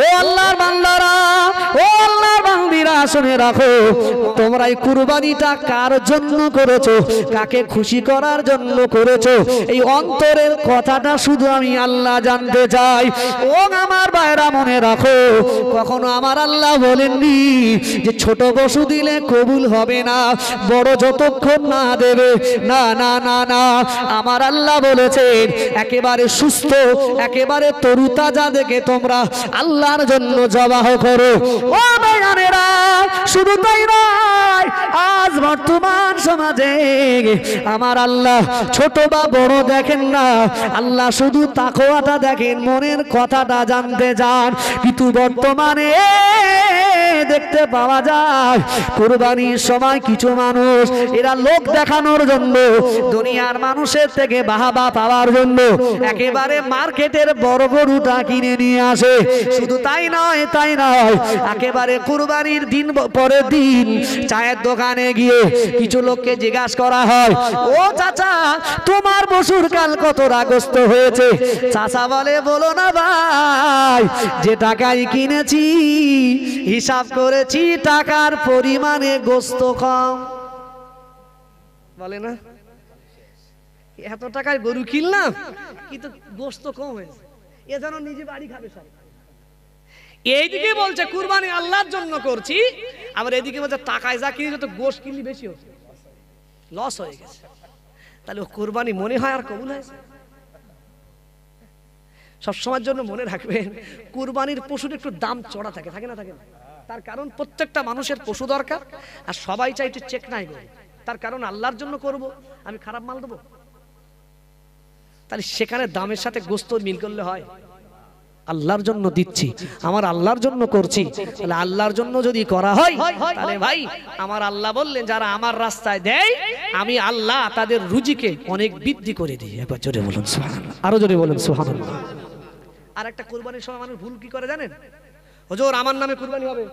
ও আল্লাহর বান্দারা, ও আল্লাহর বান্দিরা, শুনে রাখো, তোমরা এই কুরবানিটা কার জন্য করেছো, কাকে খুশি করার জন্য করেছো, এই অন্তরের কথাটা শুধু আমি আল্লাহ জানতে চাই। ও আমার ভাইরা, মনে রাখো, কখনো আমার আল্লাহ বলেননি যে ছোট পশু দিলে কবুল হবে না, বড় যতক্ষণ না দেবে, না না না না, আমার আল্লাহ বলেছেন একেবারে সুস্থ, একেবারে তরুতাজা দেখে তোমরা আল্লাহর জন্য জবাহ করো। ও ভাইয়ানেরা, শুধু তাই নয়, আজ বর্তমান সমাজে আমার আল্লাহ ছোট বা বড় দেখেন না, আল্লাহ শুধু তাকওয়াটা দেখেন, মনের কথাটা জানতে চান। কিন্তু বর্তমানে দেখতে পাওয়া যায় কুরবানির সময় কিছু মানুষ এরা লোক দেখানোর জন্য, দুনিয়ার মানুষের থেকে বাহাবা পাওয়ার জন্য একেবারে মার্কেটের বড় গরুটা কিনে নিয়ে আসে। শুধু তাই নয়, তাই নয়, একেবারে কুরবানির দিন পরের দিন চায়ের দোকানে গিয়ে কিছু লোককে জিজ্ঞাসা করা হয়, ও চাচা, তোমার পশুর কাল কত রাগস্ত হয়েছে? চাচা বলে, বলো না ভাই, যে টাকায় কিনেছি হিসাব করেছি টাকার পরিমাণে গোস্ত কম। বলে না, এত টাকায় গরু কিনলাম কিন্তু গোস্ত কম হয়েছে, এ যেন নিজে বাড়ি খাবে সব। এইদিকে বলছে কুরবানি আল্লাহর জন্য করছি, আবার এদিকে বলছে টাকায় যা কিনেছে তো গোস্ত কিনলি বেশি হচ্ছে, লস হয়ে গেছে। তাহলে ও কুরবানি মনে হয় আর কবুল হয়েছে? সবসময়ের জন্য মনে রাখবেন, কুরবানির পশুর একটু দাম চড়া থাকে, থাকে না? থাকে না? তার কারণ প্রত্যেকটা মানুষের পশু দরকার, আর সবাই চাই একটু চেক নাই করবো। তার কারণ আল্লাহর জন্য করব, আমি খারাপ মাল দেবো? তাহলে সেখানে দামের সাথে গোস্ত মিল করলে হয়? আল্লাহর জন্য দিচ্ছি, আমার আল্লাহর জন্য করছি, তাহলে আল্লাহর জন্য যদি করা হয়, তাহলে ভাই আমার আল্লাহ বললেন যারা আমার রাস্তায় দেয় আমি আল্লাহ তাদের রুজিকে অনেক বৃদ্ধি করে দিই। একবার জোরে বলুন সুবহানাল্লাহ, আরো জোরে বলুন সুবহানাল্লাহ। আর একটা কুরবানির সময় মানুষ ভুল কি করে জানেন? হুজুর আমার নামে কুরবানি হবে,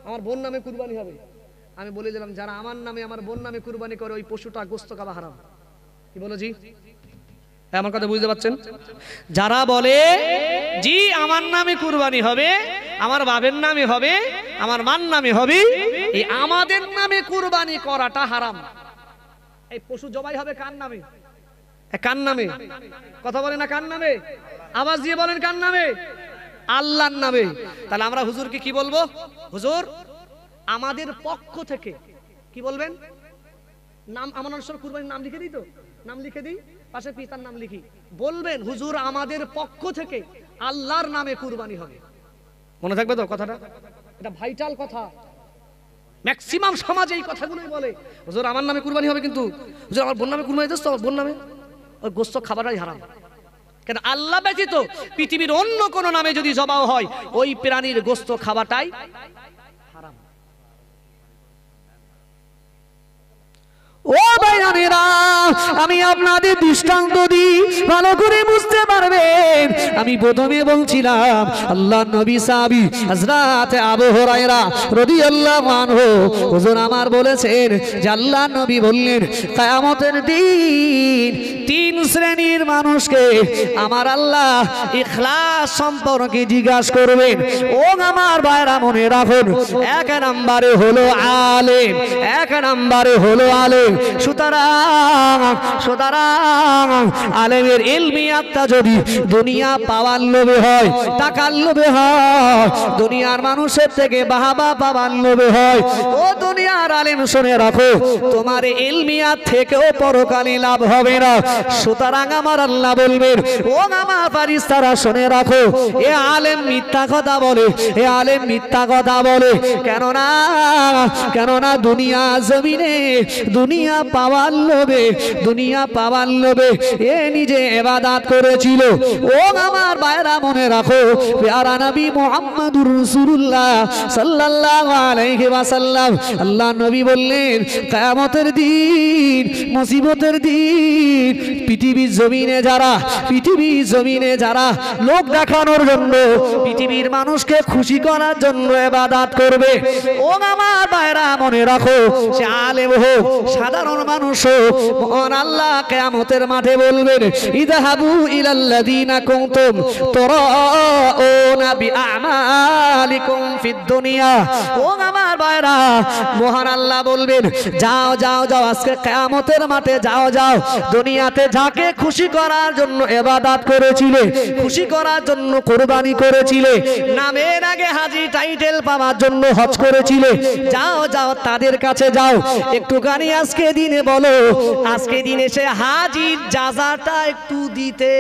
আমার বোন নামে কুরবানি হবে। আমি বলে দিলাম যারা আমার নামে আমার বোন নামে কুরবানি করে ওই পশুটা গোস্ত খাওয়া হারাম। কি বলো জি? আমার কথা বুঝতে পারছেন? যারা বলে জি আমার নামে কুরবানি হবে, আমার বাবার নামে হবে, আমার মার নামে হবে, এই আমাদের নামে কুরবানি করাটা হারাম। এই পশু জবাই হবে কার নামে? কার নামে? কথা বলে না, কার নামে? আওয়াজ দিয়ে বলেন, কার নামে? আল্লাহর নামে। তাহলে আমরা হুজুরকে কি বলবো? হুজুর আমাদের পক্ষ থেকে কি বলবেন? নাম আমার কুরবানির নাম লিখে দিই, তো নাম লিখে দিই, পাশে পিতার নাম লিখি, বলবেন হুজুর আমাদের পক্ষ থেকে আল্লাহর নামে কুরবানি হবে। মনে থাকবে তো কথাটা? এটা ভাইটাল কথা। ম্যাক্সিমাম সমাজ এই কথাগুলোই বলে, হুজুর আমার নামে কুরবানি হবে, কিন্তু হুজুর আমার বোন নামে কুরবানি দিস তো, আমার বোন নামে ওই গোস্ত খাবারটাই হারাম। কেন? আল্লাহ ব্যতীত পৃথিবীর অন্য কোন নামে যদি জবাও হয় ওই প্রাণীর গোস্ত খাওয়াটাই হারাম। ও ভাইয়ানেরা, আমি আপনাদের দৃষ্টান্ত দিই, ভালো করে বুঝতে পারবেন। আমি প্রথমে বলছিলাম আল্লাহ নবী সাহাবী হযরত আবু হুরায়রা রাদিয়াল্লাহু আনহু হুজুর আমার বলেছেন যে আল্লাহ নবী বললেন কিয়ামতের দিন তিন শ্রেণীর মানুষকে আমার আল্লাহ ইখলাস সম্পর্কে জিজ্ঞাসা করবেন। ও আমার ভাইরা মনে রাখুন, এক নম্বরে হলো আলেম, এক নম্বরে হলো আলেম। সুতরাং আলেমের ইলমিয়াতটা যদি দুনিয়া পাওয়ার লোভে হয়, টাকার লোভে হয়, দুনিয়ার মানুষের থেকে বাহাবা পাওয়ার লোভে হয়, ও দুনিয়ার আলেম শুনে রাখো, তোমার ইলমিয়াত থেকেও পরকালে লাভ হবে না। সুতরাং আমার আল্লাহ বলবেন, ও আমার ফারিস্তারা শুনে রাখো, এ আলেম মিথ্যা কথা বলে, এ আলেম মিথ্যা কথা বলে। কেননা দুনিয়া জমিনে দুনিয়া পাওয়ার লোভে, দুনিয়া পাওয়ার লোভে এ নিজে ইবাদত করেছিল। ও আমার ভাইরা মনে রাখো, প্যারা নবী মুহাম্মদুর রাসূলুল্লাহ সাল্লাল্লাহু আলাইহি ওয়াসাল্লাম আল্লাহ নবী বললেন কিয়ামতের দিন, মুসিবতের দিন পৃথিবীর জমিনে যারা লোক দেখানোর জন্য, পৃথিবীর মানুষকে খুশি করার জন্য ইবাদত করবে, ও আমার ভাইরা মনে রাখো, সে আলেম হোক, সাধারণ সাধারণ মানুষও মহান আল্লাহ কিয়ামতের মাঠে বলবেন, ইযহাবু ইলাল্লাযীনা কুনতুম তুরাউনা বিআমালিকুম ফিদ দুনিয়া। ও আমার ভাইরা, মহান আল্লাহ বলবেন, যাও যাও যাও, আজকে কিয়ামতের মাঠে যাও যাও, দুনিয়াতে যাকে খুশি করার জন্য ইবাদত করেছিলে, খুশি করার জন্য কুরবানি করেছিলে, নামের আগে হাজী টাইটেল পাওয়ার জন্য হজ করেছিলে, যাও যাও তাদের কাছে যাও, একটুখানি আজকে দিনে বলো, আজকে দিনে সে হাজীর জাযাটা একটু দিতে।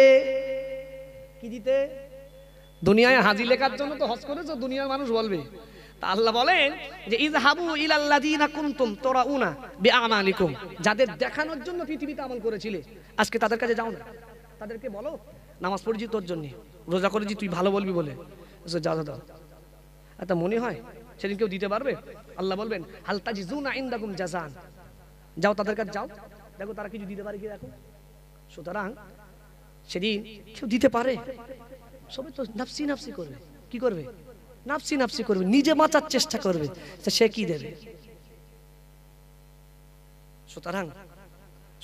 কি দিতে? দুনিয়ায় হাজী লেখার জন্য তো হজ করেছো, দুনিয়ার মানুষ বলবে। তা আল্লাহ বলেন যে ইযহাবু ইলাল্লাযীনা কুনতুম তুরাউনা বিআমালিকুম, যাদের দেখানোর জন্য পৃথিবীতে আমল করেছিলে, আজকে তাদের কাছে যাও না, তাদেরকে বলো নামাজ পড়ছি তোর জন্য, রোজা করেছি তুই ভালো বলবি বলে, যাও দাও। এটা মনে হয় সেদিন কেউ দিতে পারবে? আল্লাহ বলবেন হাল তাজিজুনা ইনদাকুম জাযান, যাও তাদের কাছে যাও, দেখো তারা কিছু দিতে পারে কি দেখো। সুতরাং সেদিন কেউ দিতে পারে? সবাই তো নাফসি নাফসি করবে। কি করবে? নাফসি নাফসি করবে, নিজে বাঁচার চেষ্টা করবে, সে কি দেবে?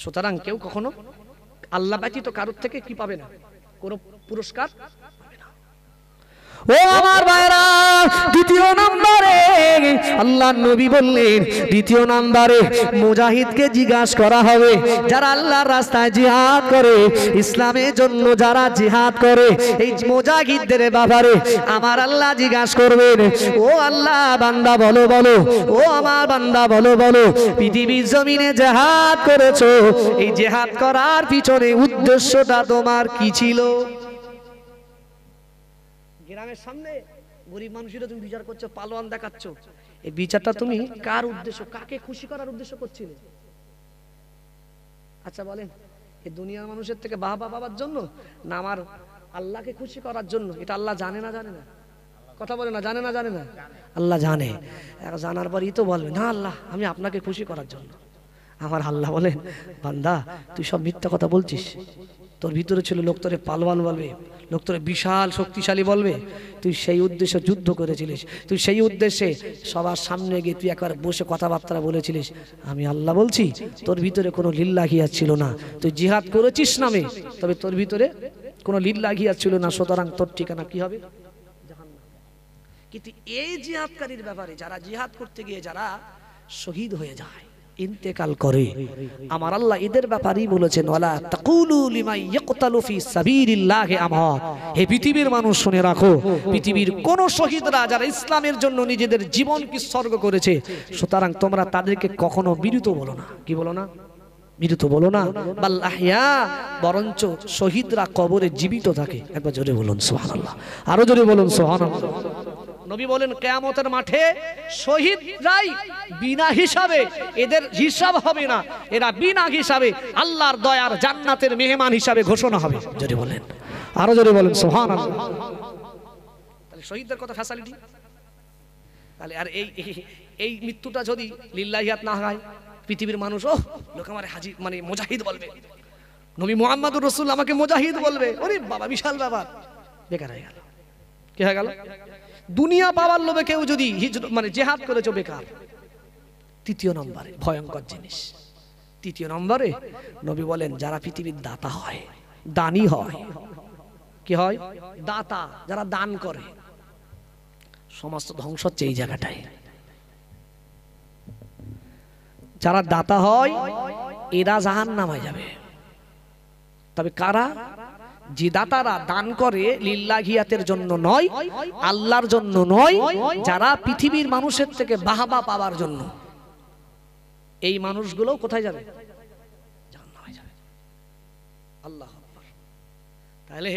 সুতরাং কেউ কখনো আল্লাহ ব্যতীত কারোর থেকে কি পাবে না? কোনো পুরস্কার পাবে না। ও আমার ভাইরা, দ্বিতীয় নম্বরে আল্লাহর নবী বললেন, দ্বিতীয় নম্বরে মুজাহিদকে জিজ্ঞাসা করা হবে, যারা আল্লাহর রাস্তায় জিহাদ করে, ইসলামের জন্য যারা জিহাদ করে, এই মুজাহিদদের ব্যাপারে আমার আল্লাহ জিজ্ঞাসা করবেন, ও আল্লাহ বান্দা বলো বলো, ও আমার বান্দা বলো বলো, পৃথিবীর জমিনে জিহাদ করেছো, এই জিহাদ করার পিছনে উদ্দেশ্যটা তোমার কি ছিল? গ্রামের সামনে গরিব মানুষেরা তুমি বিচার করছো, পালোয়ান দেখাচ্ছ, এই বিচারটা তুমি কার উদ্দেশ্য, কাকে খুশি করার উদ্দেশ্য করছিলে? আচ্ছা বলেন, এই দুনিয়ার মানুষের থেকে বাহবা পাবার জন্য না আমার আল্লাহকে খুশি করার জন্য? এটা আল্লাহ জানে না জানে না? কথা বলে না, জানে না জানে না? আল্লাহ জানে। জানার পরই তো বলবে না আল্লাহ আমি আপনাকে খুশি করার জন্য। আমার আল্লাহ বলেন, বান্দা তুই সব মিথ্যা কথা বলছিস, তোর ভিতরে ছিল লোক তোরে পালওয়ান বলবে, লোক তোরে বিশাল শক্তিশালী বলবে, তুই সেই উদ্দেশ্যে যুদ্ধ করেছিলিস, তুই সেই উদ্দেশ্যে সবার সামনে গিয়ে তুই একবার বসে কথাবার্তা বলেছিলিস। আমি আল্লাহ বলছি তোর ভিতরে কোনো লিল্লাহিয়া ছিল না, তুই জিহাদ করেছিস নামে, তবে তোর ভিতরে কোনো লিল্লাহিয়া ছিল না, সুতরাং তোর ঠিকানা কি হবে? জাহান্নাম। কিন্তু এই জিহাদকারীর ব্যাপারে, যারা জিহাদ করতে গিয়ে যারা শহীদ হয়ে যায়, ইন্তেকাল করে, আমার আল্লাহ এদের ব্যাপারেই বলেছেন, ওয়ালা তাকুলু লিমান ইয়াকতালু ফি সাবিলিল্লাহি আমওয়াত। হে পৃথিবীর মানুষ শুনে রাখো, পৃথিবীর কোন শহীদরা যারা ইসলামের জন্য নিজেদের জীবনকে উৎসর্গ করেছে, সুতরাং তোমরা তাদেরকে কখনো মৃত বলো না। কি বলো না? মৃত বলো না, বাল আহইয়া, বরঞ্চ শহীদরা কবরে জীবিত থাকে। একবার জোরে বলুন সুবহানাল্লাহ, আরো জোরে বলুন সুবহানাল্লাহ। নবী বলেন কিয়ামতের মাঠে শহীদরাই বিনা হিসাবে, এদের হিসাব হবে না, এরা বিনা হিসাবে আল্লাহর দয়ার জান্নাতের মেহমান হিসাবে ঘোষণা হবে। জোরে বলেন, আরো জোরে বলেন সুবহানাল্লাহ। তাহলে শহীদদের কথা ফ্যাসিলিটি। তাহলে আর এই মৃত্যুটা যদি লিল্লাহিয়াত না হয়, পৃথিবীর মানুষ ও লোক আমার হাজী মানে মুজাহিদ বলবে, নবী মুহাম্মদুর রাসূল আমাকে মুজাহিদ বলবে, ওরে বাবা বিশাল ব্যাপার, বেকার হয়ে গেল। কি হয়ে গেল? দুনিয়া পাওয়ার লোভে কেউ যদি মানে জিহাদ করেছো, বেকার। তৃতীয় নম্বরে ভয়ঙ্কর জিনিস, তৃতীয় নম্বরে নবী বলেন যারা পৃথিবীর দাতা হয়, দানী হয়। কি হয়? দাতা, যারা দান করে, সমস্ত ধ্বংস হচ্ছে এই জায়গাটায়। যারা দাতা হয় এরা জাহান্নামে যাবে। তবে কারা? যে দাতারা দান করে লিল্লাহিয়াতের জন্য নয়, আল্লাহর জন্য নয়, যারা পৃথিবীর মানুষের থেকে বাহবা পাওয়ার জন্য, এই মানুষগুলো কোথায় যাবে? জাহান্নামে যাবে। আল্লাহু আকবার। তাহলে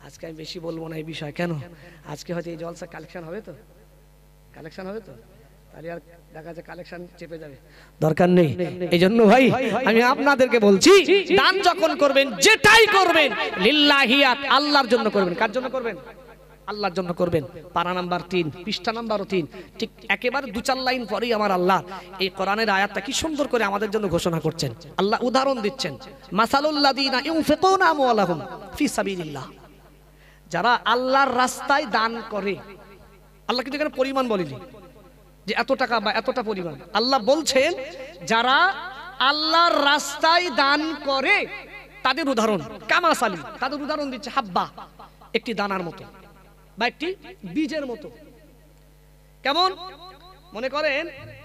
আজকে আমি বেশি বলবো না এই বিষয়। কেন? আজকে হয়তো এই জলসা কালেকশন হবে তো, কালেকশন হবে তো, তাহলে আর দেখা যাচ্ছে কালেকশন চেপে যাবে, দরকার নেই। এই জন্য ভাই আমি আপনাদেরকে বলছি, দান যখন করবেন, যেটাই করবেন লিল্লাহিয়াত, আল্লাহর জন্য করবেন। কার জন্য করবেন? আল্লাহর জন্য করবেন। পারা নাম্বার 3, পৃষ্ঠা নাম্বার 3, ঠিক একেবারে 2-4 লাইন পরেই আমার আল্লাহ এই কোরআনের আয়াতটা কি সুন্দর করে আমাদের জন্য ঘোষণা করছেন। আল্লাহ উদাহরণ দিচ্ছেন, মাসালুল্লাযিনা ইউনফিকুনা আমওয়ালাহুম ফি সাবিলিল্লাহ, যারা আল্লাহর রাস্তায় দান করে। আল্লাহ কিন্তু এখানে পরিমাণ বলেনি, যে এত টাকা বা এতটা পরিমাণ। আল্লাহ বলছেন যারা আল্লাহর রাস্তায় দান করে তাদের উদাহরণ কামাসালি, তাদের উদাহরণ দিচ্ছে হাব্বা, একটি দানার মতো বা একটি বীজের মতো। কেমন? মনে করেন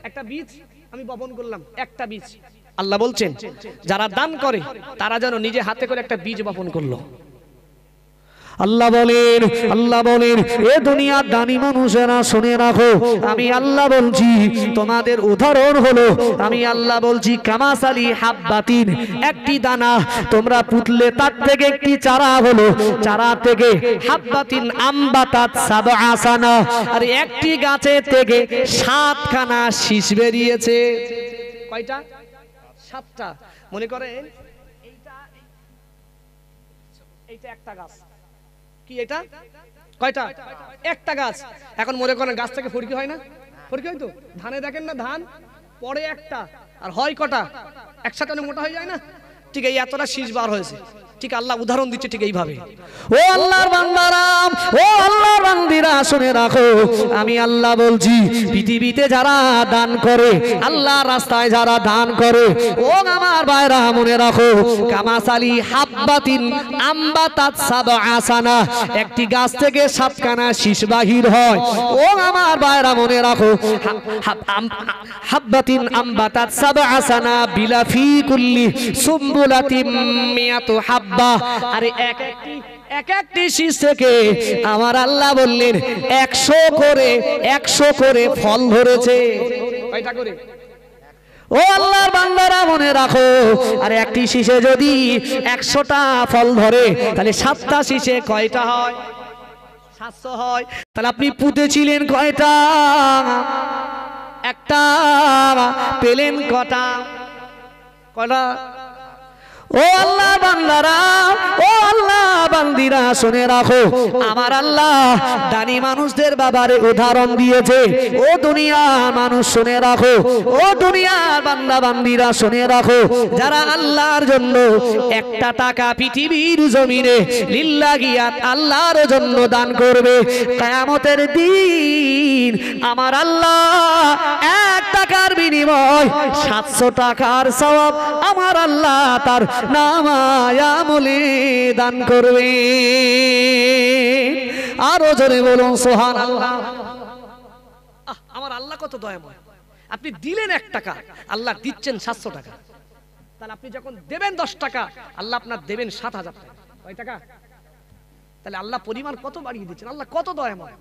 একটা বীজ আমি বপন করলাম, একটা বীজ। আল্লাহ বলছেন যারা দান করে তারা যেন নিজে হাতে করে একটা বীজ বপন করলো। আল্লাহ বলেন এ দুনিয়ার দানি মানুষেরা শুনে রাখো, আমি আল্লাহ বলছি তোমাদের উদাহরণ হলো, আমি আল্লাহ বলছি কামাসালি হাব্বাতিন, একটি দানা তোমরা পুতলে তার থেকে একটি চারা হলো, চারা থেকে হাব্বাতিন আম্বাতাত সাবআ সানা, আর একটি গাছের থেকে 7খানা শীষ বেরিয়েছে। কয়টা? 7টা। মনে করেন এইটা একটা গাছ, কি এটা কয়টা? একটা গাছ। এখন মনে করেন গাছ থেকে ফড়কি হয় না? ফড়কি হয় তো। ধানে দেখেন না, ধান পড়ে একটা আর হয় কটা, একসাথে অনেক মোটা হয়ে যায় না? ঠিক এই এতটা শীষ বার হয়েছে। ঠিক আল্লাহ উদাহরণ দিচ্ছে ঠিক এইভাবে। ও আল্লাহর বান্দারা, ও আল্লাহর বান্দিরা শুনে রাখো, আমি আল্লাহ বলছি পৃথিবীতে যারা দান করে, আল্লাহর রাস্তায় যারা দান করে, ও আমার ভাইরা মনে রাখো কামাসালি হাব্বাতিন আম্বাতাত সাবআ সানা, একটি গাছ থেকে 7খানা শীষ বাহির হয়। ও আমার ভাইরা মনে রাখো হাব্বাতিন আম্বাতাত সাবআ সানা বিলা ফি কুল্লি সুম্বুলাতিম মিয়াতু হাব্বা, আরে এক একটি শীষ থেকে আমার আল্লাহ বললেন 100 করে ফল ধরেছে। কয়টা করে? ও আল্লাহর বান্দারা মনে রাখো, আর একটি শীষে যদি 100টা ফল ধরে তাহলে 7টা শীষে কয়টা হয়? 700 হয়। তাহলে আপনি পুঁতেছিলেন কয়টা? একটা। পেলেন কটা? কয়টা? ও আল্লাহ বান্দারা, ও আল্লাহ বান্দিরা শুনে রাখো, আমার আল্লাহ দানি মানুষদের ব্যাপারে উদাহরণ দিয়েছে। ও দুনিয়ার মানুষ শুনে রাখো, ও দুনিয়ার বান্দা বান্দিরা শুনে রাখো, যারা আল্লাহর জন্য একটা টাকা পৃথিবীর জমিনে লিল্লাহিয়াত আল্লাহর জন্য দান করবে, কিয়ামতের দিন আমার আল্লাহ 1 টাকার বিনিময় 700 টাকার সওয়াব আমার আল্লাহ তার নামায় আমলে দান করবে। আরো জোরে বলুন সুবহানাল্লাহ। আমার আল্লাহ কত দয়াময়। আপনি দিলেন 1 টাকা, আল্লাহ দিচ্ছেন 700 টাকা। তাহলে আপনি যখন দেবেন 10 টাকা, আল্লাহ আপনার দেবেন 7000 টাকা। কয় টাকা? তাহলে আল্লাহ পরিমাণ কত বাড়িয়ে দিচ্ছেন। আল্লাহ কত দয়াময়।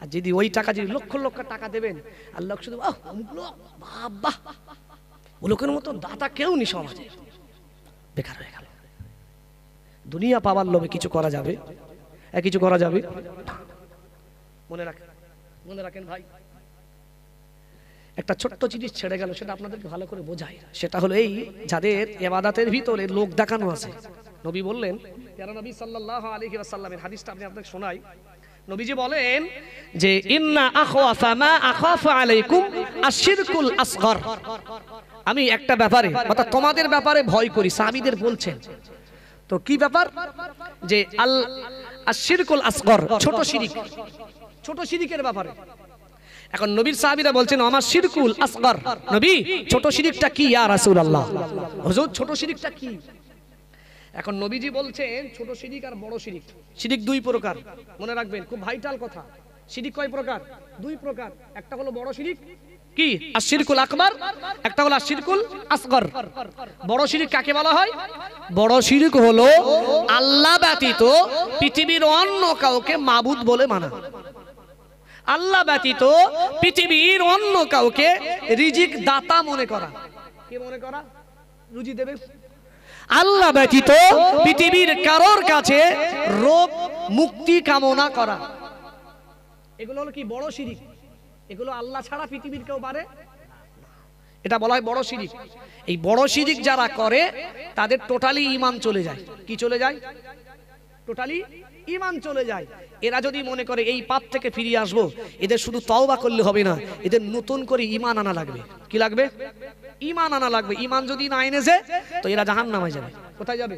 আর যদি ওই টাকা যদি লক্ষ লক্ষ টাকা দেবেন, আল্লাহ শুধু বাবা ও লোকের মতো দাতা কেউ নি সমাজে, বেকার হয়ে গেল। দুনিয়া পাওয়ার লোভে কিছু করা যাবে? কিছু করা যাবে? মনে রাখেন ভাই, একটা ছোট্ট জিনিস ছেড়ে গেল, সেটা আপনাদেরকে ভালো করে বোঝাই। সেটা হলো এই, যাদের ইবাদতের ভিতরে লোক দেখানো আছে। নবী বললেন, প্যারা নবী সাল্লাল্লাহু আলাইহি ওয়াসাল্লামের হাদিসটা আমি আপনাদের শোনাই। নবীজি বলেন যে ইন্না আখাফা মা আখাফু আলাইকুম আশিরকুল আসগর, আমি একটা ব্যাপারে অর্থাৎ তোমাদের ব্যাপারে ভয় করি। সাহাবীদের বলছেন, তো কি ব্যাপার? যে আশিরকুল আসগর, ছোট শিরিক, ছোট শিরিকের ব্যাপারে। এখন নবীর সাহাবীরা বলছেন আমার শিরকুল আসগর, নবী ছোট শিরিকটা কি ইয়া রাসূলুল্লাহ? হুজুর ছোট শিরিকটা কি? এখন নবীজি বলছেন ছোট শিরিক আর বড় শিরিক, শিরিক 2 প্রকার। মনে রাখবেন, খুব ভাইটাল কথা। শিরিক কয় প্রকার? 2 প্রকার। একটা হলো বড় শিরিক, কি আশিরকুল আকবার, একটা হলো আশিরকুল আসগর। বড় শিরিক কাকে বলা হয়? বড় শিরিক হলো আল্লাহ ব্যতীত পৃথিবীর অন্য কাউকে মাবুদ বলে মানা, আল্লাহ ব্যতীত পৃথিবীর অন্য কাউকে রিজিক দাতা মনে করা। কি মনে করা? রুজি দেবে। আল্লাহ ব্যতীত পৃথিবীর কারোর কাছে রোগ মুক্তি কামনা করা, এগুলো হলো কি বড় শিরিক। এগুলো আল্লাহ ছাড়া পৃথিবীর কেউ পারে, এটা বলা হয় বড় শিরিক। এই বড় শিরিক যারা করে তাদের টোটালি ঈমান চলে যায়। কি চলে যায়? টোটালি ঈমান চলে যায়। এরা যদি মনে করে এই পাপ থেকে ফিরিয়ে আসবো, এদের শুধু তওবা করলে হবে না, এদের নতুন করে ঈমান আনা লাগবে। কি লাগবে? ঈমান আনা লাগবে। ঈমান যদি না এনেছে তো এরা জাহান্নামে যাবে। কোথায় যাবে?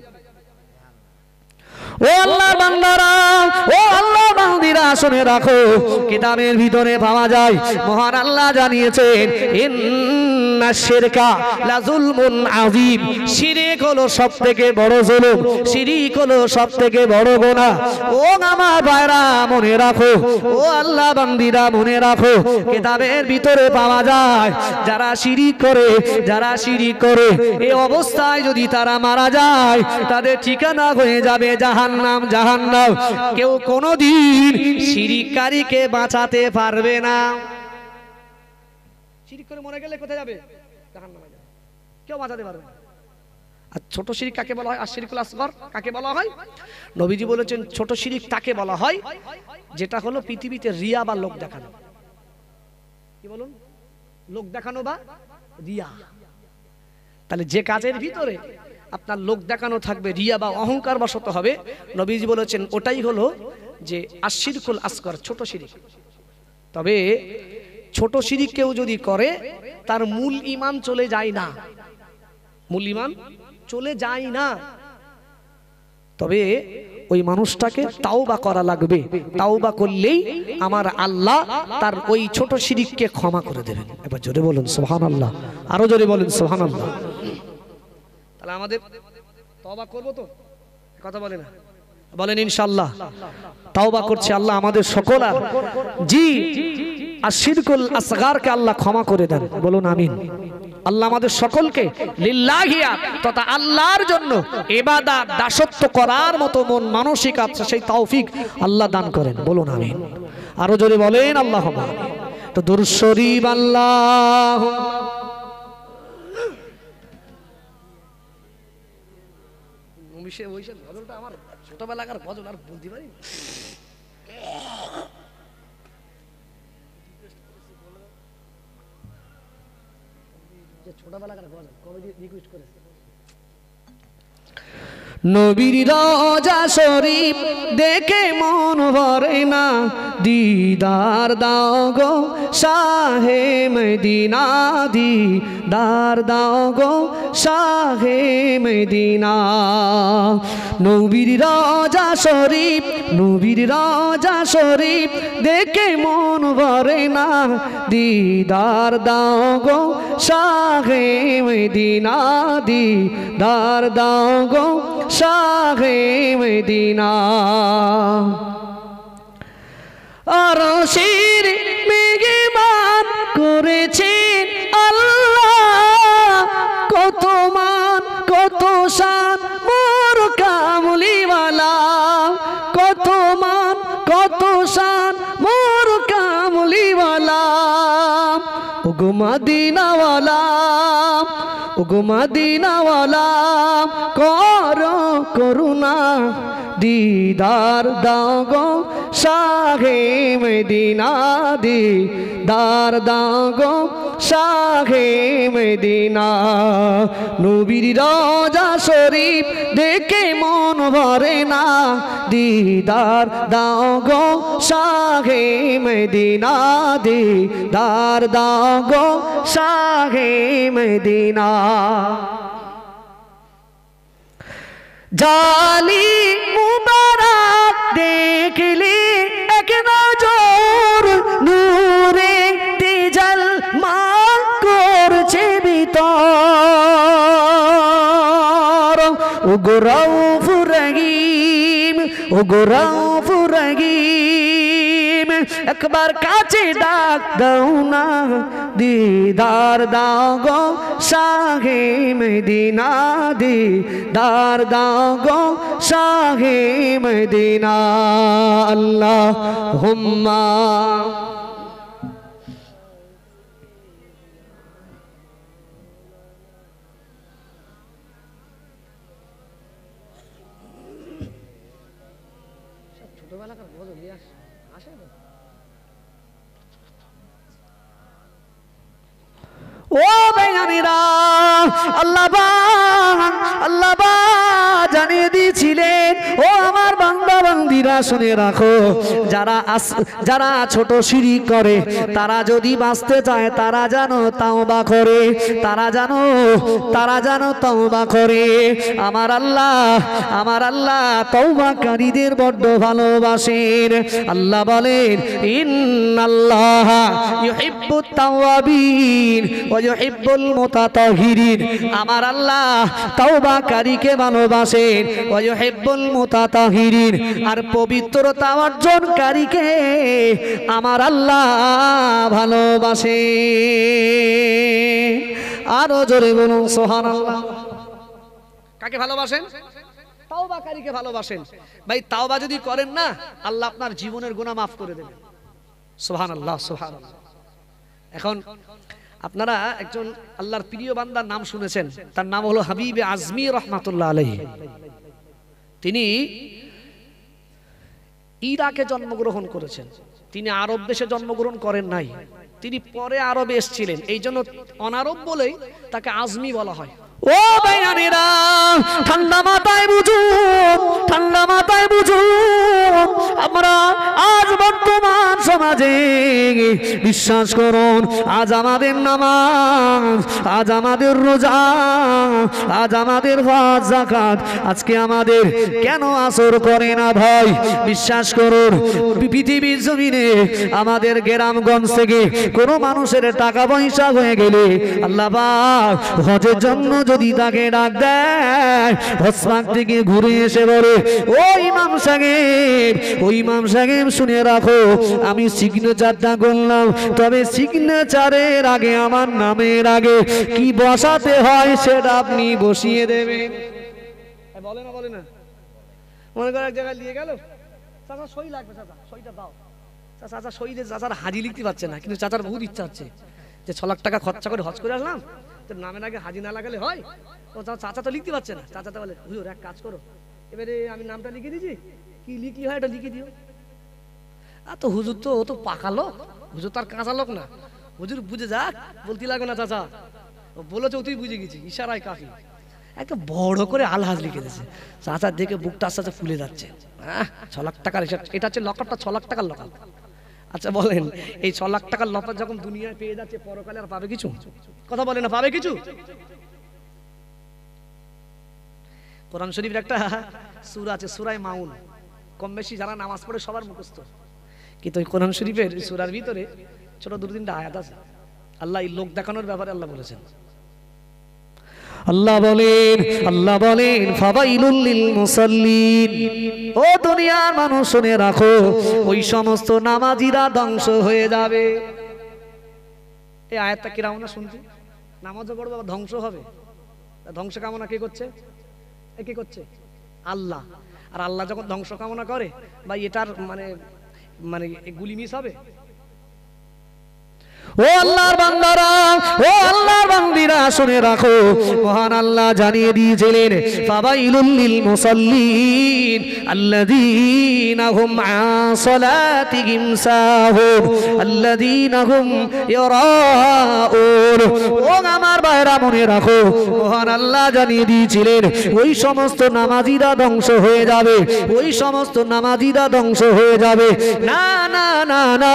ও ও আল্লাহ বান্দারা, ও আল্লাহ বান্দিরা শুনে রাখো, কিতাবের ভিতরে পাওয়া যায় মহান আল্লাহ জানিয়েছেন ইন্না শিরকা লাযুলমুন আযীম, শিরক হলো সবথেকে বড় জুলুম, শিরক হলো সবথেকে বড় গুনাহ। ও আমার ভাইরা মনে রাখো, ও আল্লাহ বান্দিরা মনে রাখো, কিতাবের ভিতরে পাওয়া যায় যারা শিরক করে, যারা শিরক করে এই অবস্থায় যদি তারা মারা যায় তাদের ঠিকানা হয়ে যাবে জাহান্নাম, জাহান্নাম। কেউ কোনোদিন শিরককারীকে বাঁচাতে পারবে না। শিরক করে মরে গেলে কোথায় যাবে? জাহান্নামে যাবে, কেউ বাঁচাতে পারবে না। আর ছোট শিরক কাকে বলা হয়? আশরিকুল আসগর কাকে বলা হয়? নবীজি বলেছেন ছোট শিরক তাকে বলা হয় যেটা হলো পৃথিবীতে রিয়া বা লোক দেখানো। কি বলুন? লোক দেখানো বা রিয়া। তাহলে যে কাজের ভিতরে আপনার লোক দেখানো থাকবে, রিয়া বা অহংকার বশত হবে, নবীজি বলেছেন ওটাই হলো যে আশরিকুল আসগর, ছোট শিরক। তবে ছোট শিরক কেউ যদি করে তার মূল ঈমান চলে যায় না, মূল ঈমান চলে যায় না। তবে ওই মানুষটাকে তাওবা করা লাগবে, তাওবা করলেই আমার আল্লাহ তার ওই ছোট শিরককে ক্ষমা করে দেবেন। এবার জোরে বলুন সুবহানাল্লাহ, আরো জোরে বলুন সুবহানাল্লাহ। তাহলে আমাদের তওবা করব তো? কথা বলে না, বলেন ইনশাআল্লাহ তওবা করছি, আল্লাহ আমাদের সকল আর জি আশরিকুল আসগারকে আল্লাহ ক্ষমা করে দেন, বলুন আমিন। আল্লাহ আমাদের সকলকে লিল্লাহিয়া তথা আল্লাহর জন্য ইবাদত দাসত্ব করার মতো মন মানসিকতা সেই তৌফিক আল্লাহ দান করেন, বলুন আমিন। আরো জোরে বলেন আল্লাহুম্মা আমিন। তো দুরূদ শরীফ আল্লাহ গজলটা আমার ছোটবেলাকার গজল, আর বলতে পারি ছোটবেলাকার গজল কবে রিকোয়েস্ট করেছে। নবীর রওজা শরীফ দেখে মন ভরে না, দিদার দাও গো শাহে মদিনা, দিদার দাও গো শাহে মদিনা। নবীর রওজা শরীফ, নবীর রওজা শরীফ দেখে মন ভরে না, দিদার দাও গো শাহে মদিনা, দিদার দাও গো শাহে মদিনা। আরশের মেঘমান করেছেন আল্লাহ, কত মান কত শান মোর কামলিওয়ালা, কত মান কত শান মোর কামলিওয়ালা। ওগো মদিনাওয়ালা, ওগো মদিনাওয়ালা করো করুণা, দিদার দাও গো শাহে মদিনা, দিদার দাও গো শাহে মদিনা। নবীর রওজা শরীফ দেখে মন ভরে না, দিদার দাও গো শাহে মদিনা, দিদার দাও গো শাহে মদিনা। জালি মুবারক দেখলি এক নজর, নূরে তেজাল মা করছে ভিতর। ওগো রাউফুর রহিম, ওগো রাউফুর রহিম একবার কাছে ডাক দাও না, দিদার দাও গো শাহে মদিনা, দিদার দাও গো শাহে মদিনা। আল্লাহুম্মা ছোটবেলাকার গজল আসে না। ও বেগানিরা, আল্লাহ জানিয়ে দিয়েছিলেন ও আমার বান্দা বান্দি বান্দিরা শুনে রাখো, যারা ছোট শিরিক করে তারা যদি বাঁচতে চায় তারা জানো তাওবা করে, তারা জানো তাওবা করে। আমার আল্লাহ তাওবাকারীদের বড্ড ভালোবাসেন। আল্লাহ বলেন ইন্নাল্লাহা ইউহিব্বুত তাওয়াবিন ওয়া ইউহিব্বুল মুতাতাহহিরিন। আমার আল্লাহ তাওবাকারীকে ভালোবাসেন, ওয়া ইউহিব্বুল মুতাতাহহিরিন, আর পবিত্রতা অর্জনকারীকে আমার আল্লাহ ভালোবাসে। আরো জোরে বলুন সুবহানাল্লাহ। কাকে ভালোবাসেন? তাওবাকারীকে ভালোবাসেন। ভাই তাওবা যদি করেন না, আল্লাহ আপনার জীবনের গুনাহ মাফ করে দেবেন। সুবহানাল্লাহ সুবহানাল্লাহ। এখন আপনারা একজন আল্লাহর প্রিয় বান্দার নাম শুনেছেন, তার নাম হলো হাবিবে আজমি রহমাতুল্লাহ আলাইহি। তিনি ইরাকে জন্মগ্রহণ করেছেন, তিনি আরব দেশে জন্মগ্রহণ করেন নাই, তিনি পরে আরবে এসেছিলেন, এই জন্য অনারব বলেই তাকে আজমি বলা হয়। ও ভাইয়ানেরা, ঠান্ডা মাথায় বুঝুন, ঠান্ডা মাথায় বুঝুন, আমরা আজ বর্তমান সমাজে বিশ্বাস করুন, আজ আমাদের নামাজ, আজ আমাদের রোজা, আজ আমাদের হজ যাকাত, আজকে আমাদের কেন আসর করে না ভাই? বিশ্বাস করুন, পৃথিবীর জমিনে আমাদের গ্রামগঞ্জ থেকে কোনো মানুষের টাকা পয়সা হয়ে গেলে আল্লাহ পাক হজের জন্য যদি তাকে ডাক দেয়, হজপাক থেকে ঘুরে এসে বলে ও ইমাম সাহেব শুনে রাখো, আমি সিগনেচারটা করলাম, তবে সিগনেচারের আগে আমার নামের আগে কি বসাতে হয় সেটা আপনি বসিয়ে দেবেন। বলে না মনে করে এক জায়গায় নিয়ে গেল, চাচা সই লাগবে, চাচা সইটা দাও। চাচা সই দিয়ে চাচার হাজি লিখতে পারছে না, কিন্তু চাচার বহুত ইচ্ছা হচ্ছে যে 6 লাখ টাকা খরচা করে হজ করে আসলাম, তোর নামের আগে হাজি না লাগালে হয়। ও চাচা তো লিখতে পারছে না, চাচা তো বলে হুজুর এক কাজ করো, এবারে আমি নামটা লিখে দিয়েছি, কি লিখলি হয় এটা লিখে দিও। আর তো হুজুর তো ও তো পাকা লোক, হুজুর তার কাঁচা লোক না, হুজুর বুঝে যাক, বলতে লাগবে না চাচা, ও বলেছে তুই বুঝে গেছি, ইশারায় কাফি। একটা বড় করে আলহাজ লিখে দিয়েছে, চাচা দেখে বুকটা আস্তে আস্তে ফুলে যাচ্ছে। 6 লাখ টাকার এটা হচ্ছে লকারটা, 6 লাখ টাকার লকার। আচ্ছা বলেন, এই 6 লাখ টাকার লকার যখন দুনিয়ায় পেয়ে যাচ্ছে, পরকালে আর পাবে কিছু? কথা বলে না, পাবে কিছু? কোরআন শরীফের একটা সূরা আছে, সূরায়ে মাউন, কম বেশি যারা নামাজ পড়ে সবার মুখস্থ, কিন্তু ওই কোরআন শরীফের সূরার ভিতরে ছোট 2-3টা আয়াত আছে, আল্লাহ এই লোক দেখানোর ব্যাপারে আল্লাহ বলেছেন। আল্লাহ বলেন ফাওয়াইলুল লিল মুসাল্লিন। ও দুনিয়ার মানুষ শুনে রাখো, ওই সমস্ত নামাজিরা ধ্বংস হয়ে যাবে। এই আয়াতটা কিরাম না শুনছি, নামাজও পড়বে আবার ধ্বংস হবে। ধ্বংস কামনা কে করছে? কে করছে? আল্লাহ। আর আল্লাহ যখন ধ্বংস কামনা করে, বা এটার মানে গুলি মিস হবে। ও আল্লাহর বান্দারা, ও আল্লাহর বান্দিরা শুনে রাখো, মহান আল্লাহ জানিয়ে দিয়েছিলেন ফাওয়াইলুল লিল মুসাল্লিন আল্লাযীনা হুম আন সালাতিহিম সাহুন আল্লাযীনা হুম ইরাউন। ও আমার ভাইরা মনে রাখো, মহান আল্লাহ জানিয়ে দিয়েছিলেন ওই সমস্ত নামাজীরা ধ্বংস হয়ে যাবে, ওই সমস্ত নামাজীরা ধ্বংস হয়ে যাবে। না না না না,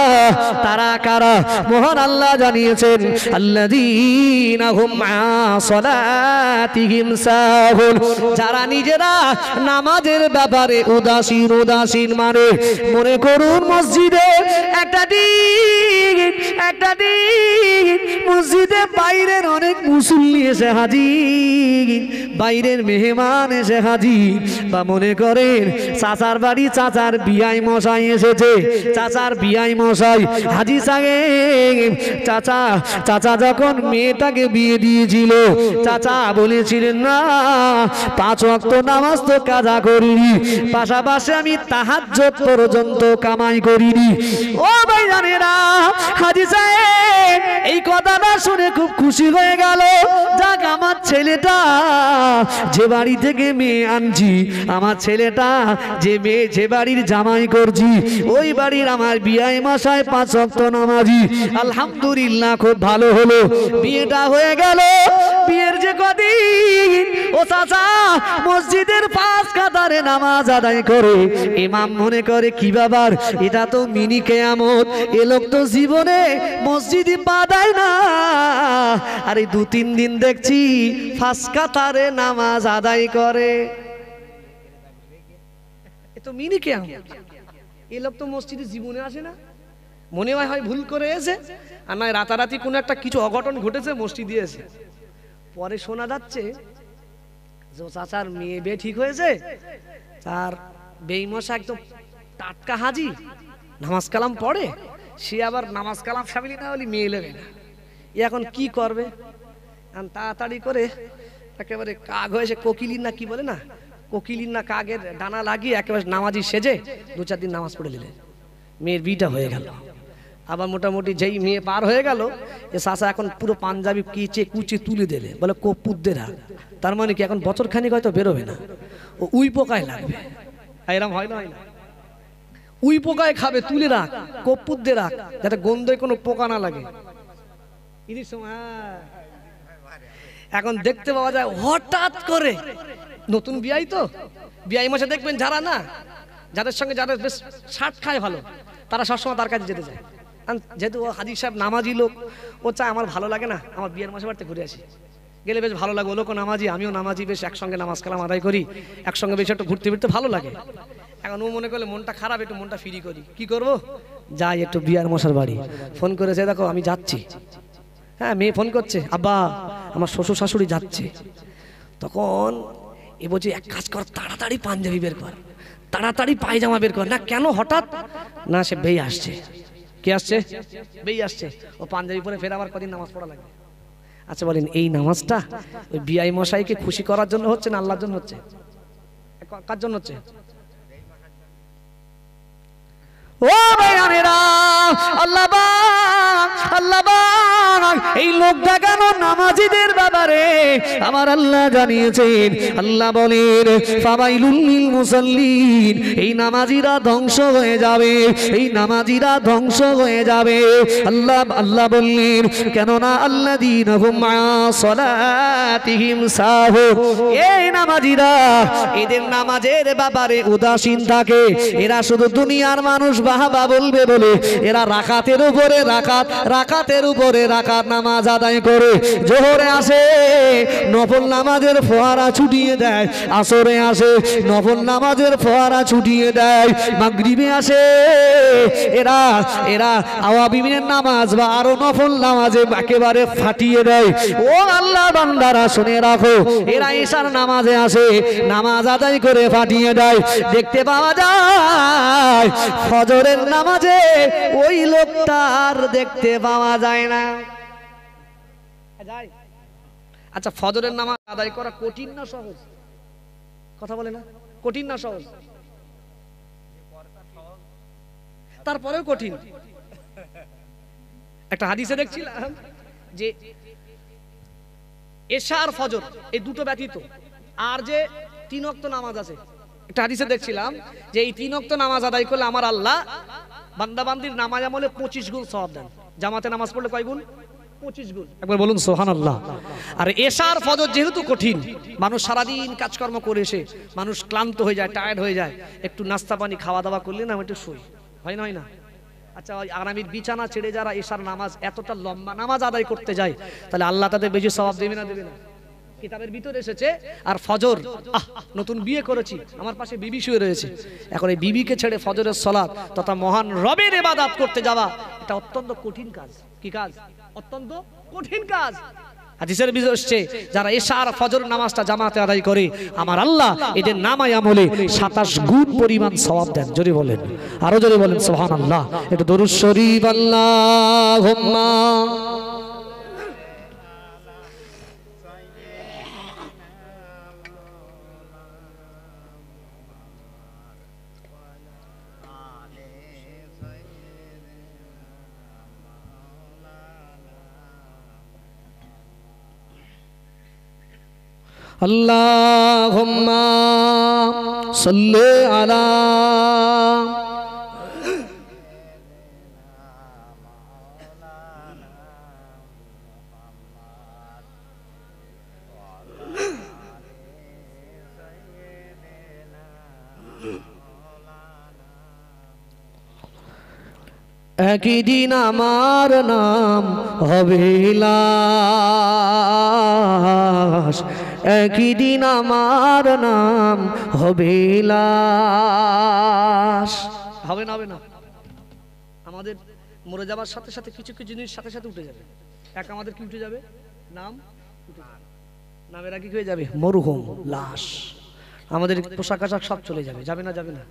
তারা কারা? মহান আল্লাহ জানিয়েছেন আল্লাযীনা হুম আন সালাতিহিম সাহুন, যারা নিজেরা নামাজের ব্যাপারে উদাসীন, মানে মনে করুন মসজিদে একটা দিন মসজিদে বাইরের অনেক মুসল্লি এসে হাজির, বাইরের মেহমান এসে হাজির, বা মনে করেন চাচার বাড়ি চাচার বিয়াই মশাই এসেছে, চাচার বিয়াই মশাই হাজি সাহেব, চাচা যখন মেয়েটাকে বিয়ে দিয়েছিল, চাচা বলেছিলেন না 5 ওয়াক্ত নামাজ তো কাজা করিনি, পাশাপাশি আমি তাহাজ্জুদ পর্যন্ত কামাই করিনি। ও ভাইজানেরা, হাজি সাহেব এই কথাটা শুনে খুব খুশি হয়ে গেল। যাক, আমার ছেলেটা যে বাড়ি থেকে মেয়ে আনছি, আমার ছেলেটা যে বাড়ির জামাই করছি, ওই বাড়ির আমার বিয়াই মশাই 5 ওয়াক্ত নামাজি। আলহামদুলিল্লাহ, খুব ভালো হলো, বিয়েটা হয়ে গেল। বিয়ের যে কদিন ও চাচা মসজিদের 5 কাতারে নামাজ আদায় করে ইমাম মনে করে কি ব্যাপার, এটা তো মিনি কিয়ামত, এ লোক তো জীবনে মসজিদে পা দেয় না, আর এই 2-3 দিন দেখছি 5 কাতারে নামাজ আদায় করে। এ তো মিনি কিয়ামত, এ লোক তো মসজিদে জীবনে আসে না, মনে হয় ভুল করে এসে, আর নয় রাতারাতি কোনো একটা কিছু অঘটন ঘটেছে, মসজিদে এসে। পরে শোনা যাচ্ছে যে চাচার মেয়ে বিয়ে ঠিক হয়েছে, তার বেইমশা একদম টাটকা হাজি, নামাজ কালাম পড়ে, সে আবার নামাজ কালাম সামিল না হলে মেয়ে নেবে না। এখন কি করবে, তাড়াতাড়ি করে একেবারে কাক হয়েছে, কোকিলিন না কি বলে না, কোকিলিন না কাকের ডানা লাগিয়ে একেবারে নামাজি সেজে 2-4 দিন নামাজ পড়ে নিলে মেয়ের বিটা হয়ে গেল। আবার মোটামুটি যেই মেয়ে পার হয়ে গেল, এ চাচা এখন পুরো পাঞ্জাবি কিচে কুচে তুলে দিলে, বলে কপুদ্দের হাত। তার মানে কি এখন বছর খানিক হয়তো বেরোবে না, ও উই পোকায় লাগবে। এরম হয় না, হয় না, উই পোকায় খাবে, তুলে রাখ, কপুদ্দের রাখ, যাতে গন্ধে কোনো পোকা না লাগে। এখন দেখতে পাওয়া যায় হঠাৎ করে নতুন বিয়াই, তো বিয়াই মাসে দেখবেন যারা না, যাদের সঙ্গে যাদের বেশ শার্ট খায় ভালো, তারা সবসময় তার কাছে যেতে যায়। যেহেতু ও হাজি সাহেব নামাজি লোক, ও চায় আমার ভালো লাগে না, আমার বিয়ের মাসে বাড়িতে ঘুরে আসি, গেলে বেশ ভালো লাগে, ও লোকও নামাজি আমিও নামাজি, বেশ একসঙ্গে নামাজ কালাম আদায় করি, একসঙ্গে বেশ একটু ঘুরতে ফিরতে ভালো লাগে। এখন ও মনে করলে মনটা খারাপ, একটু মনটা ফ্রি করি, কি করবো, যাই একটু বিয়ার মশার বাড়ি। ফোন করেছে, দেখো আমি যাচ্ছি। হ্যাঁ, মেয়ে ফোন করছে, আব্বা আমার শ্বশুর শাশুড়ি যাচ্ছে। তখন এ বলছে, এক কাজ কর, তাড়াতাড়ি পাঞ্জাবি বের কর, তাড়াতাড়ি পায়জামা বের কর। না কেন হঠাৎ, না সে বেই আসছে। কে আসছে? বেই আসছে। ও পাঞ্জাবি পরে ফের আবার কদিন নামাজ পড়া লাগবে। আচ্ছা বলেন, এই নামাজটা ওই বিআই মশাইকে খুশি করার জন্য হচ্ছে না আল্লাহর জন্য হচ্ছে? কার জন্য হচ্ছে? ও ভাইয়ানেরা, আল্লাহ পাক, আল্লাহ পাক এই লোক দেখানো নামাজিদের ব্যাপারে আমার আল্লাহ জানিয়েছেন। আল্লাহ বলেন, ফাওয়াইলুল লিল মুসাল্লিন, এই নামাজিরা ধ্বংস হয়ে যাবে, এই নামাজিরা ধ্বংস হয়ে যাবে। আল্লাহ বললেন, কেননা আল্লাযীনা হুম মা সালাতিহিম সাহুন, এই নামাজিরা এদের নামাজের ব্যাপারে উদাসীন থাকে, এরা শুধু দুনিয়ার মানুষ বাহাবা বলবে বলে এরা রাকাতের উপরে রাকাত, রাকাতের উপরে রাকাত নামাজ আদায় করে। জোহরে আসে নফল নামাজের ফোয়ারা ছুটিয়ে দেয়, আসরে আসে নফল নামাজের ফোয়ারা ছুটিয়ে দেয়, মাগরিবে আসে এরা আওয়াবিনের নামাজ বা আরো নফল নামাজে একেবারে ফাটিয়ে দেয়। ও আল্লাহ বান্দারা শুনে রাখো, এরা ঈশার নামাজে আসে, নামাজ আদায় করে ফাটিয়ে দেয়। দেখতে পাওয়া যায় ফজরের নামাজে ওই লোকটার দেখতে পাওয়া যায় না। আচ্ছা, ফজরের নামাজ আদায় করা কঠিন না সহজ? কথা বলে না, কঠিন না সহজ? তারপরেও কঠিন। একটা হাদিসে দেখছিলাম যে এশা আর ফজর এই দুটো ব্যতীত আর যে 3 ওয়াক্ত নামাজ আছে, একটা হাদিসে দেখছিলাম যে এই 3 ওয়াক্ত নামাজ আদায় করলে আমার আল্লাহ বান্দাবান্দির নামাজ আমলে 25 গুণ সওয়াব দেন। জামাতে নামাজ পড়লে কয় গুণ? 25 গুণ। একবার বলুন সুবহানাল্লাহ। আর এশা আর ফজর যেহেতু কঠিন, মানুষ সারাদিন কাজকর্ম করে এসে মানুষ ক্লান্ত হয়ে যায়, টায়ার্ড হয়ে যায়, একটু নাস্তা পানি খাওয়া দাওয়া করলে না একটু শুই, হয় না? হয় না? আচ্ছা, ওই আরামের বিছানা ছেড়ে যারা এশার নামাজ এতটা লম্বা নামাজ আদায় করতে যায়, তাহলে আল্লাহ তাদের বেশি সওয়াব দেবে না দেবে না? কিতাবের ভিতরে এসেছে। আর ফজর, নতুন বিয়ে করেছি, আমার পাশে বিবি শুয়ে রয়েছে, এখন এই বিবিকে ছেড়ে ফজরের সালাত তথা মহান রবের ইবাদত করতে যাওয়া, এটা অত্যন্ত কঠিন কাজ। কি কাজ? অত্যন্ত কঠিন কাজ। হাদিসের ভিতরে এসেছে, যারা এশা আর ফজর নামাজটা জামাতে আদায় করে আমার আল্লাহ এদের নামায় আমলে 27 গুণ পরিমাণ সওয়াব দেন। জোরে বলেন, আরো জোরে বলেন সুবহানাল্লাহ। একটু দরুদ শরীফ আল্লাহুম্মা আল্লাহুম্মা সাল্লি আলা একই দিন আমার নাম হবে লাশ, একই দিন আমার নাম হবে লাশ। হবে না হবে না, আমাদের মরে যাবার সাথে সাথে কিছু কিছু জিনিস সাথে সাথে উঠে যাবে। এক আমাদের কি উঠে যাবে? নাম উঠে যাবে, নামের আগে কি হয়ে যাবে? মরহুম, লাশ। আমাদের পোশাক আশাক সব চলে যাবে, যাবে না যাবে না?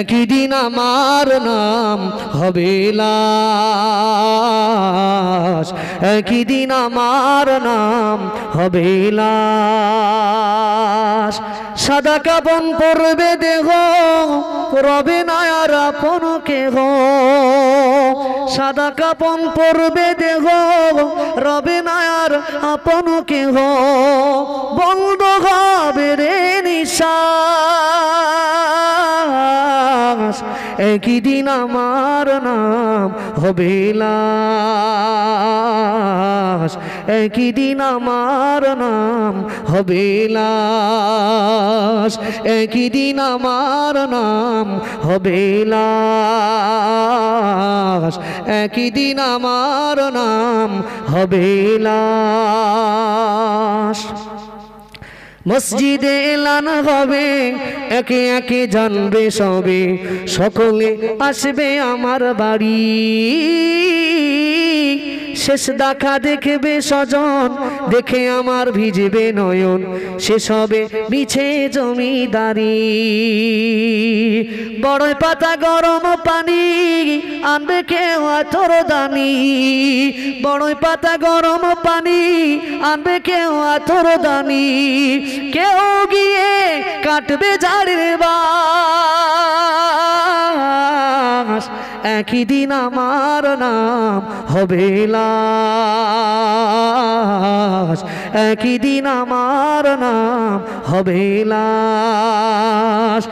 একই দিন আমার নাম হবে লাশ, একই দিন আমার নাম হবে লাশ। সাদা কাপন পরবে দেহ, রবে না আর আপন কেহ। সাদা কাপন পরবে দেহ, রবে না আর আপন কেহ। বন্ধ হবে রে নিঃশ্বাস, একই দিন আমার নাম হবে লাশ, একই দিন আমার নাম হবে লাশ, একই দিন আমার নাম হবে লাশ, একই দিন আমার নাম হবে লাশ। মসজিদে এলান হবে, একে একে জানবে সবে, সকলে আসবে আমার বাড়ি। শেষ দেখা দেখবে স্বজন, দেখে আমার ভিজবে নয়ন, শেষ হবে মিছে জমিদারি। বড়ই পাতা গরম পানি আনবে কেউ আতর দানি, বড়ই পাতা গরম পানি আনবে কেউ আতর দানি। কেউ গিয়ে কাটবে ঝাড়ের বাস, একই দিন আমার নাম হবে লাশ, একই দিন আমার নাম হবে লাশ,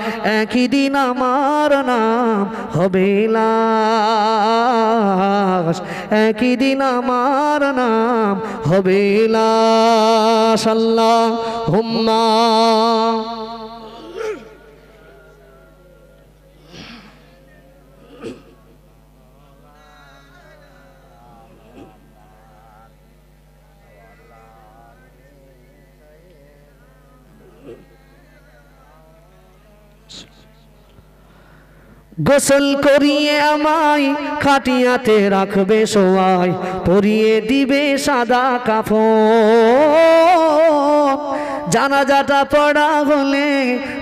একই দিন আমার নাম হবে লাশ, একই দিন আমার নাম হবে লাশ। আল্লাহুম্মা গোসল করিয়ে আমায় খাটিয়াতে রাখবে শোয়ায়, পরিয়ে দিবে সাদা কাফন। জানাজাটা পড়া হলে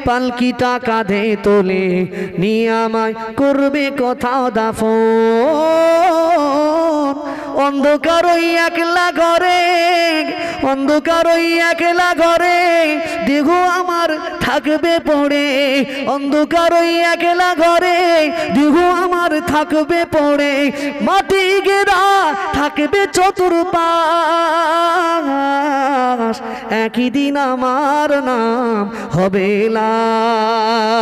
পালকিটা কাঁধে তোলে, নিয়ে আমায় করবে কোথাও দাফন। অন্ধকার ওই একলা ঘরে, অন্ধকার ওই একলা ঘরে, দেহ আমার থাকবে পড়ে। অন্ধকার ওই একলা ঘরে, দেহ আমার থাকবে পড়ে। মাটি ঘেরা থাকবে চতুর্পাশ, একই দিন আমার নাম হবে লাশ,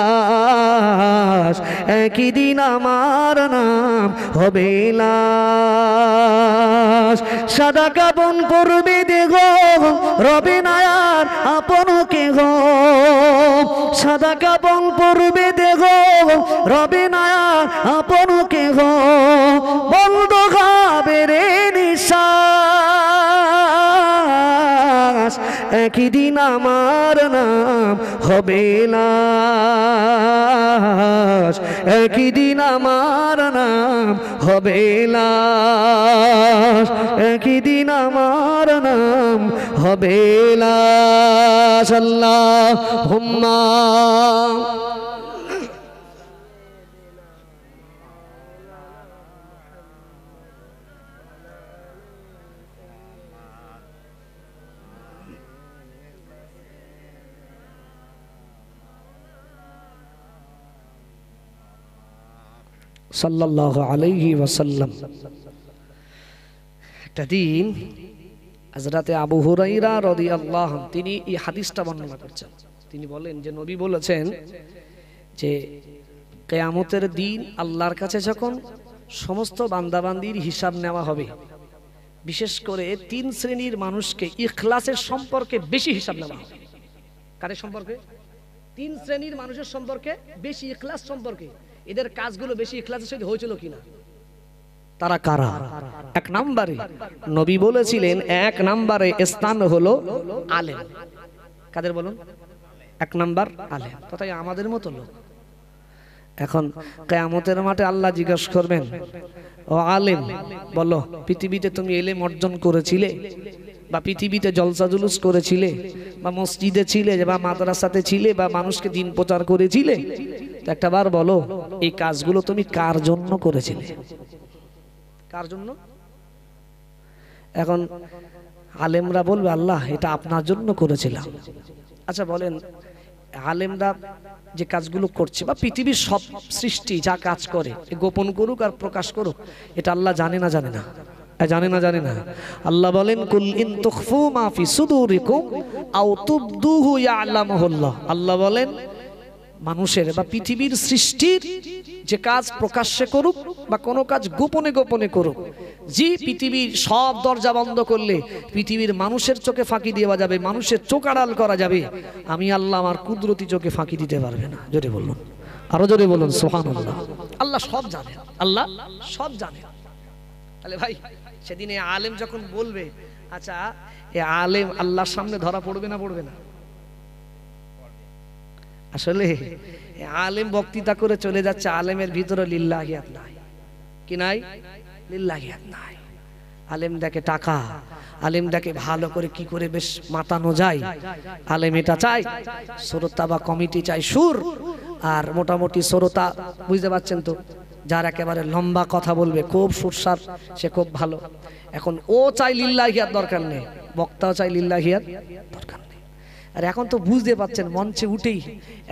একই দিন আমার নাম হবে লাশ। সাদা কাপন পরবে দেহ, রবে না আর আপন কেহ। সাদা কাপন পরবে দেহ, রবে না আর আপন কেহ। বন্ধ হবে রে নিঃশ্বাস, একই দিন আমার নাম হবে লাশ, একই দিন আমার নাম হবে লাশ, একই দিন আমার নাম হবে লাশ। আল্লাহুম্মা সাল্লাল্লাহু আলাইহি ওয়াসাল্লাম। একটা দিন হযরতে আবু হুরায়রা রাদিয়াল্লাহু আনহু তিনি এই হাদিসটা বর্ণনা করছেন। তিনি বলেন যে নবী বলেছেন যে কিয়ামতের দিন আল্লাহর কাছে যখন সমস্ত বান্দাবান্দির হিসাব নেওয়া হবে, বিশেষ করে 3 শ্রেণীর মানুষকে ইখলাসের সম্পর্কে বেশি হিসাব নেওয়া হবে। কাদের সম্পর্কে? 3 শ্রেণীর মানুষের সম্পর্কে বেশি, ইখলাস সম্পর্কে, এদের কাজগুলো বেশি ইখলাসের সাথে হয়েছিল কিনা। তারা কারা? 1 নম্বরে নবী বলেছিলেন, 1 নম্বরে স্থান হলো আলেম। কাদের বলুন? 1 নম্বর আলেম, তথায় আমাদের মতো লোক। এখন কিয়ামতের মাঠে আল্লাহ জিজ্ঞাসা করবেন, ও আলেম বলো, পৃথিবীতে তুমি ইলম অর্জন করেছিলে, বা পৃথিবীতে জলসা জুলুস করেছিলে, বা মসজিদে ছিলে, বা মাদ্রাসাতে ছিলে, বা মানুষকে দিন প্রচার করেছিলে, তো একটাবার বলো এই কাজগুলো তুমি কার জন্য করেছিলে? কার জন্য? এখন আলেমরা বলবে, আল্লাহ এটা আপনার জন্য করেছিলাম। আচ্ছা বলেন, আলেমরা যে কাজগুলো করছে, বা পৃথিবীর সব সৃষ্টি যা কাজ করে, গোপন করুক আর প্রকাশ করুক, এটা আল্লাহ জানে না? জানে না? জানে না? জানে না? আল্লাহ বলেন, কুল ইন তুখফু মা ফি সুদুরিকুম আও তুবদুহু ইয়ালামুহুল্লাহ। আল্লাহ বলেন, মানুষের বা পৃথিবীর সৃষ্টির যে কাজ প্রকাশ্যে করুক বা কোনো কাজ গোপনে গোপনে করুক, যে পৃথিবীর সব দরজা বন্ধ করলে পৃথিবীর মানুষের চোখে ফাঁকি দেওয়া যাবে, মানুষের চোখ আড়াল করা যাবে, আমি আল্লাহ আমার কুদরতি চোখে ফাঁকি দিতে পারবে না। জোরে বলুন, আরো জোরে বলুন সুবহানাল্লাহ। আল্লাহ সব জানেন, আল্লাহ সব জানেন। তাহলে ভাই সেদিন এই আলেম যখন বলবে, আচ্ছা এ আলেম আল্লাহর সামনে ধরা পড়বে না পড়বে না? আসলে আলেম বক্তৃতা করে চলে যাচ্ছে, আলেমের ভিতরে লিল্লাহিয়াত নাই। কি নাই? লিল্লাহিয়াত নাই। আলেম দেখে টাকা, আলেম দেখে ভালো করে কি করে বেশ মাতানো যায়, আলেম এটা চাই, শ্রোতা বা কমিটি চাই সুর, আর মোটামুটি শ্রোতা বুঝতে পারছেন তো, যার একেবারে লম্বা কথা বলবে, খুব সুরসার, সে খুব ভালো। এখন ও চাই লিল্লাহিয়াত, দরকার নেই। বক্তাও চাই লিল্লাহিয়াত, দরকার নেই। আর এখন তো বুঝতে পাচ্ছেন মঞ্চে উঠেই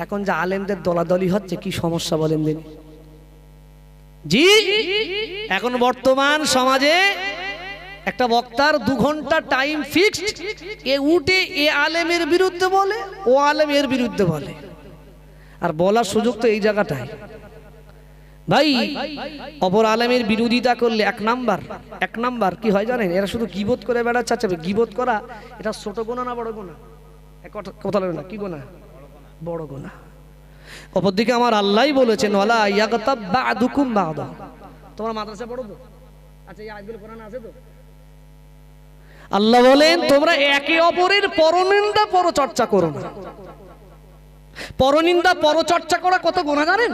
এখন যে আলেমদের দলাদলি হচ্ছে, কি সমস্যা বলেন দিন? জি, এখন বর্তমান সমাজে একটা বক্তার 2 ঘন্টা টাইম ফিক্সড, এ উঠে এ আলেমের বিরুদ্ধে বলে, ও আলেম এর বিরুদ্ধে বলে, আর বলার সুযোগ তো এই জায়গাটায়। ভাই অপর আলেমের বিরোধিতা করলে 1 নাম্বার কি হয় জানেন? এরা শুধু গীবত করে বেড়াচ্ছে। আচ্ছা গীবত করা এটা ছোট গুনাহ না বড় গুনাহ? কথা বলেন না, কি গুনাহ? বড় গুনাহ। অপরদিকে আমার আল্লাহই বলেছেন, ওয়ালা ইয়াগতাব বা'দুকুম বা'দা। তোমরা মাদ্রাসা পড়ো তো? আচ্ছা এই আয়াতগুলো কোরআনে আছে তো? আল্লাহ বলেন, তোমরা একে অপরের পরনিন্দা পরচর্চা করো না। পরনিন্দা পরচর্চা করা কত গুনাহ জানেন?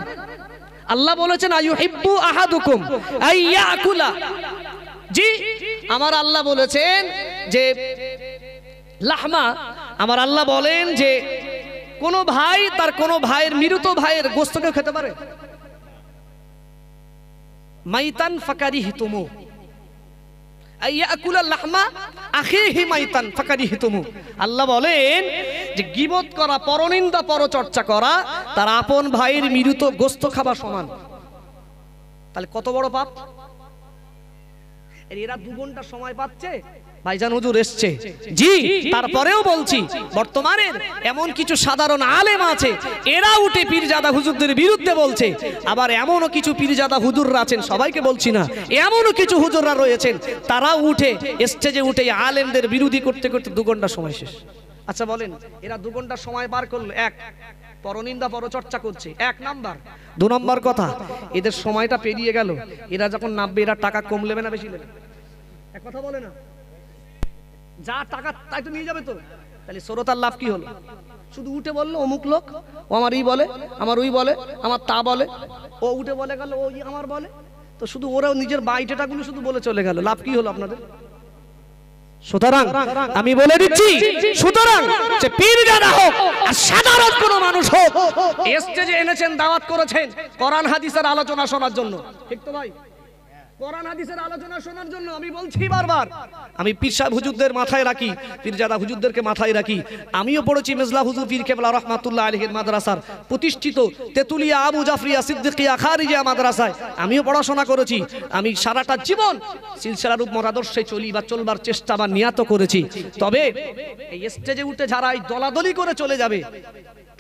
আল্লাহ বলেছেন, আইয়ুহিব্বু আহাদুকুম আইয়াকুলা। জি, আমার আল্লাহ বলেছেন যে লাহমা, আমার আল্লাহ বলেন যে কোন ভাই তার কোন ভাইয়ের, মৃত ভাইয়ের গোশত কেউ খেতে পারে? মাইতান ফাকারিহতুমু আইয়াকুলা লাহমা আখিহি মাইতান ফাকারিহতুমু। আল্লাহ বলেন যে গীবত করা, পরনিন্দা পরচর্চা করা, তার আপন ভাইয়ের মৃত গোশত খাওয়া সমান। তাহলে কত বড় পাপ! এরা 2 ঘন্টা সময় পাচ্ছে, ভাইজান হুজুর এসছে, জি, তারপরেও বলছি বর্তমানের এমন কিছু সাধারণ আলেম আছে, এরা উঠে পীরজাদা হুজুরদের বিরুদ্ধে বলছে। আবার এমনও কিছু পীরজাদা হুজুররা আছেন, সবাইকে বলছি না, এমনও কিছু হুজুররা রয়েছেন, তারা উঠে স্টেজে উঠে আলেমদের বিরোধী করতে করতে 2 ঘন্টা সময় শেষ। আচ্ছা বলেন, এরা 2 ঘন্টা সময় বার করলো, 1 পরনিন্দা পরচর্চা করছে, 1 নাম্বার। 2 নম্বর কথা, এদের সময়টা পেরিয়ে গেল, এরা যখন নামবে, এরা টাকা কম নেবে না বেশি নেবে? এক কথা বলে না, যা টাকা তাই তো নিয়ে যাবে তো। তাহলে শ্রোতার লাভ কি হলো? শুধু উঠে বললো অমুক লোক, ও আমার ই বলে, আমার ওই বলে, আমার তা বলে, ও উঠে বলে গেল, ও আমার বলে, তো শুধু ওরাও নিজের বাইটেটাগুলো শুধু বলে চলে গেল, লাভ কি হলো আপনাদের? সুতরাং আমি বলে দিচ্ছি, সুতরাং যে পীরজাদা হোক আর সাধারণ কোন মানুষ হোক, স্টেজে এনেছেন, দাওয়াত করেছেন কোরআন হাদিসের আলোচনা শোনার জন্য, ঠিক তো ভাই? কোরআন হাদিসের আলোচনা শোনার জন্য। আমি বলছি বারবার, আমি পীর সাহেব হুজুরদের মাথায় রাখি, পীরজাদা হুজুরদেরকে মাথায় রাখি। আমিও পড়েছি মেজলা হুজুর পীর কেবলা রহমাতুল্লাহ আলাইহির মাদ্রাসার প্রতিষ্ঠিত তেতুলিয়া আবু জাফরিয়া সিদ্দিকিয়া খারিজিয়া মাদ্রাসায় আমিও পড়াশোনা করেছি। আমি সারাটা জীবন সিলসিলার উপর আদর্শে চলি বা চলবার চেষ্টা বা নিয়াত করেছি। তবে এই স্টেজে উঠে যারা এই দলাদলি করে চলে যাবে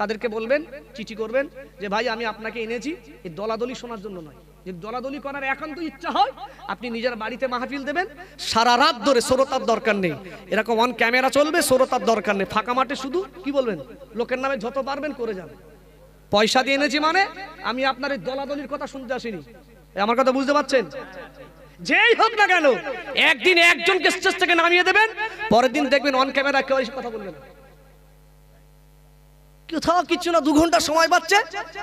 তাদেরকে বলবেন, চিঠি করবেন যে ভাই আমি আপনাকে এনেছি এই দলাদলি শোনার জন্য নয়। যে দলাদলি করার একান্ত ইচ্ছা হয় আপনি নিজের বাড়িতে মাহফিল দেবেন, সারা রাত ধরে শ্রোতার দরকার নেই, এরকম অন ক্যামেরা চলবে, শ্রোতার দরকার নেই, ফাঁকা মাঠে শুধু কি বলবেন, লোকের নামে যত পারবেন করে যান। পয়সা দিয়ে এনেছি মানে আমি আপনার এই দলাদলির কথা শুনতে আসিনি। আমার কথা বুঝতে পারছেন? যেই হোক না কেন একদিন একজনকে স্টেজ থেকে নামিয়ে দেবেন, পরের দিন দেখবেন অন ক্যামেরা কেউ এসে কথা বলবে না, কোথাও কিচ্ছু না, 2 ঘন্টা সময় পাচ্ছে,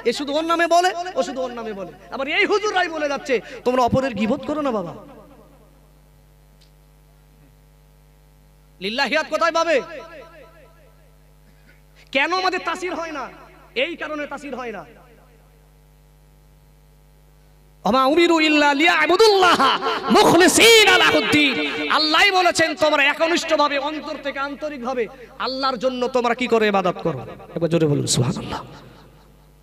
এ শুধু ওর নামে বলে, ও শুধু ওর নামে বলে। আবার এই হুজুররাই বলে যাচ্ছে তোমরা অপরের গীবত করো না বাবা। লিল্লাহিয়াত কোথায় পাবে? কেন আমাদের তাসির হয় না? এই কারণে তাসির হয় না। ওমা উমিরু ইল্লা লিয়াবুদুল্লাহ মুখলিসিনা লাহুদ্দিন। আল্লাহই বলেছেন তোমরা একনিষ্ঠভাবে অন্তর থেকে আন্তরিকভাবে আল্লাহর জন্য তোমরা কি করে ইবাদত করো। একবার জোরে বলুন সুবহানাল্লাহ।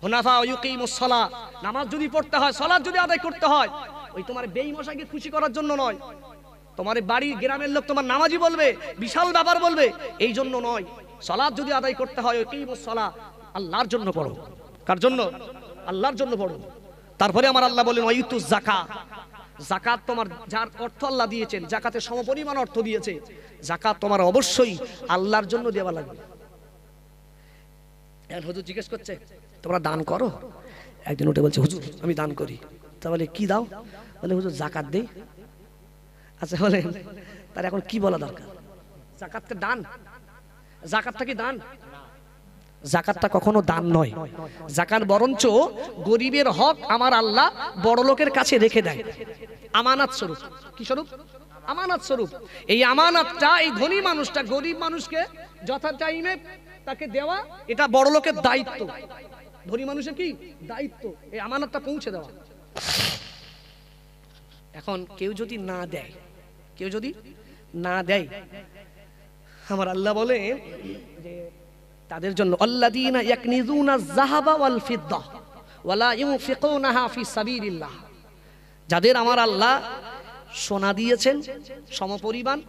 হুনাফা ইউকিমুস সালাহ, নামাজ যদি পড়তে হয়, সালাত যদি আদায় করতে হয়, ওই তোমার বেঈমাশাকে খুশি করার জন্য নয়, তোমার বাড়ির গ্রামের লোক তোমার নামাজি বলবে, বিশাল ব্যাপার বলবে, এই জন্য নয়। সালাত যদি আদায় করতে হয় ইউকিমুস সালাহ, আল্লাহর জন্য পড়ো। কার জন্য? আল্লাহর জন্য পড়ো। তারপরে আমার আল্লাহ বলেন ওয়াইতু যাকাত, যাকাত তোমার যার অর্থ আল্লাহ দিয়েছেন, যাকাতের সমপরিমাণ অর্থ দিয়েছে, যাকাত তোমার অবশ্যই আল্লাহর জন্য দেওয়া লাগবে। এখন হুজুর জিজ্ঞেস করছে তোমরা দান করো? একদিন উঠে বলছে হুজুর আমি দান করি। তাহলে কি দাও? বলে হুজুর যাকাত দেই। আচ্ছা বলেন তার এখন কি বলা দরকার? যাকাতটা দান? যাকাতটা কি দান? যাকাতটা কখনো দান নয়। যাকাত বরঞ্চ গরিবের হক আমার আল্লাহ বড় লোকের কাছে রেখে দেয় আমানত স্বরূপ। কি স্বরূপ? আমানত স্বরূপ। এই আমানতটা এই ধনী মানুষটা গরিব মানুষকে যথা টাইমে তাকে দেওয়া, এটা বড় লোকের দায়িত্ব। ধনী মানুষের কি দায়িত্ব? এই আমানতটা পৌঁছে দেওয়া। এখন কেউ যদি না দেয়, কেউ যদি না দেয়, আমার আল্লাহ বলে যে তাদের জন্য আল্লাযীনা ইয়াকনিজুনা যাহাবা ওয়াল ফিদ্দা ওয়ালা ইউনফিকুনাহা ফি সাবিলিল্লাহ, যাদের আমার আল্লাহ সোনা দিয়েছেন সমপরিমাণ,